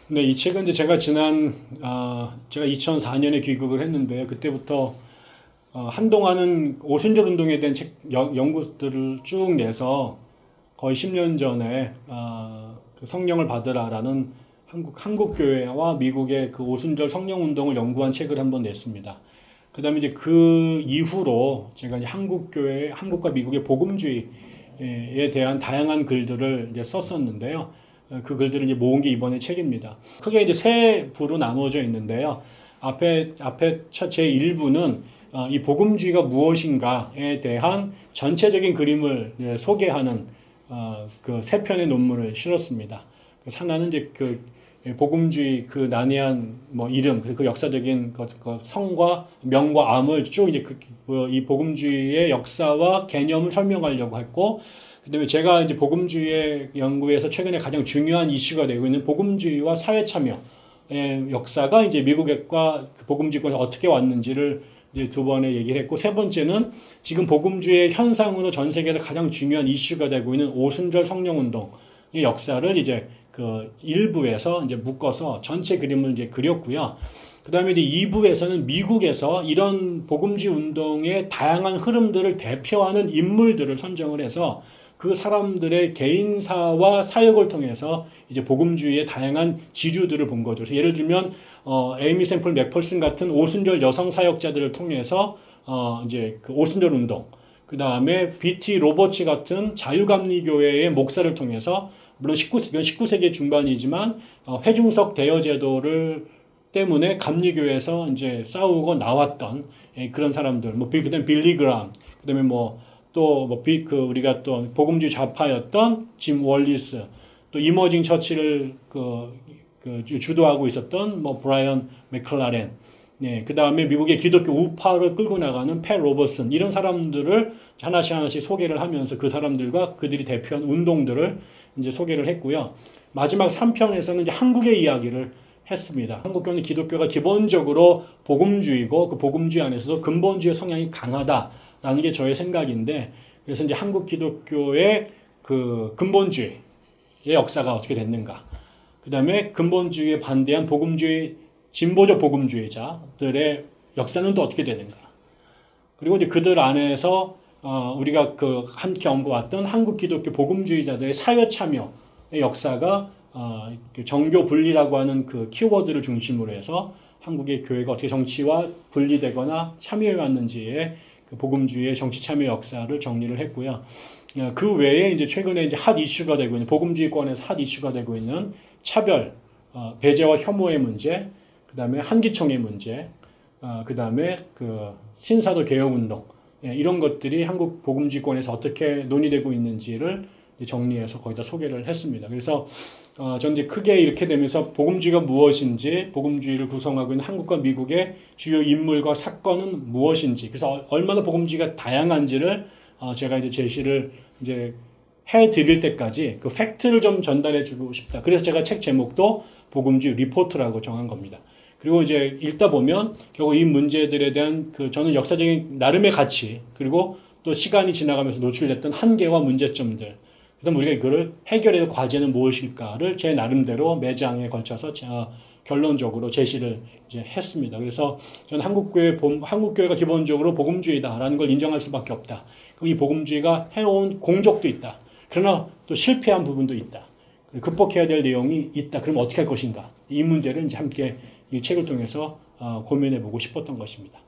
네, 이 책은 이제 제가 제가 2004년에 귀국을 했는데, 그때부터 한동안은 오순절 운동에 대한 연구들을 쭉 내서 거의 10년 전에 그 성령을 받으라라는 한국교회와 미국의 그 오순절 성령 운동을 연구한 책을 한번 냈습니다. 그 다음에 이제 그 이후로 제가 이제 한국과 미국의 복음주의에 대한 다양한 글들을 이제 썼었는데요. 그 글들을 이제 모은 게 이번에 책입니다. 크게 이제 세 부로 나누어져 있는데요. 앞에 제 1부는 이 복음주의가 무엇인가에 대한 전체적인 그림을 소개하는 그 세 편의 논문을 실었습니다. 하나는 이제 그 복음주의 그 난해한 뭐 이름, 그 역사적인 그 성과 명과 암을 쭉 이제 이 복음주의의 역사와 개념을 설명하려고 했고, 그다음에 제가 이제 복음주의의 연구에서 최근에 가장 중요한 이슈가 되고 있는 복음주의와 사회 참여의 역사가 이제 미국과 복음주의권에 어떻게 왔는지를 이제 두 번에 얘기를 했고, 세 번째는 지금 복음주의의 현상으로 전 세계에서 가장 중요한 이슈가 되고 있는 오순절 성령운동의 역사를 이제 그 1부에서 이제 묶어서 전체 그림을 이제 그렸고요. 그 다음에 이제 2부에서는 미국에서 이런 복음주의 운동의 다양한 흐름들을 대표하는 인물들을 선정을 해서 그 사람들의 개인사와 사역을 통해서 이제 복음주의의 다양한 지류들을 본 거죠. 그래서 예를 들면 에이미 샘플 맥펄슨 같은 오순절 여성 사역자들을 통해서 이제 그 오순절 운동, 그 다음에 BT 로버츠 같은 자유감리교회의 목사를 통해서, 물론 19세기 중반이지만 회중석 대여 제도를 때문에 감리교회에서 이제 싸우고 나왔던 그런 사람들, 뭐 그다음에 빌리 그람, 그다음에 우리가 또 복음주의 좌파였던 짐 월리스, 또 이머징 처치를 주도하고 있었던 뭐 브라이언 맥클라렌, 그 다음에 미국의 기독교 우파를 끌고 나가는 팻 로버슨, 이런 사람들을 하나씩 소개를 하면서 그 사람들과 그들이 대표한 운동들을 이제 소개를 했고요. 마지막 3편에서는 이제 한국의 이야기를 했습니다. 한국교는 기독교가 기본적으로 복음주의고, 그 복음주의 안에서도 근본주의 성향이 강하다라는 게 저의 생각인데, 그래서 이제 한국 기독교의 그 근본주의의 역사가 어떻게 됐는가, 그 다음에 근본주의에 반대한 복음주의, 진보적 복음주의자들의 역사는 또 어떻게 되는가, 그리고 이제 그들 안에서 우리가 함께 연구했던 한국 기독교 복음주의자들의 사회 참여의 역사가 정교 분리라고 하는 그 키워드를 중심으로 해서 한국의 교회가 어떻게 정치와 분리되거나 참여해 왔는지의 그 복음주의의 정치 참여 역사를 정리를 했고요. 그 외에 이제 최근에 이제 핫 이슈가 되고 있는, 복음주의권에서 핫 이슈가 되고 있는 차별, 배제와 혐오의 문제, 그 다음에 한기총의 문제, 그 다음에 그 신사도 개혁운동, 이런 것들이 한국 복음주의권에서 어떻게 논의되고 있는지를 정리해서 거기다 소개를 했습니다. 그래서 저는 이제 크게 이렇게 되면서 복음주의가 무엇인지, 복음주의를 구성하고 있는 한국과 미국의 주요 인물과 사건은 무엇인지, 그래서 얼마나 복음주의가 다양한지를 제가 이제 제시를 이제 해 드릴 때까지 그 팩트를 좀 전달해 주고 싶다. 그래서 제가 책 제목도 복음주의 리포트라고 정한 겁니다. 그리고 이제 읽다 보면 결국 이 문제들에 대한 저는 역사적인 나름의 가치, 그리고 또 시간이 지나가면서 노출됐던 한계와 문제점들, 그다음 우리가 이거를 해결해야 할 과제는 무엇일까를 제 나름대로 매 장에 걸쳐서 결론적으로 제시를 이제 했습니다. 그래서 저는 한국교회가 기본적으로 복음주의다라는 걸 인정할 수밖에 없다. 이 복음주의가 해온 공적도 있다. 그러나 또 실패한 부분도 있다. 극복해야 될 내용이 있다. 그럼 어떻게 할 것인가? 이 문제를 이제 함께 이 책을 통해서 고민해 보고 싶었던 것입니다.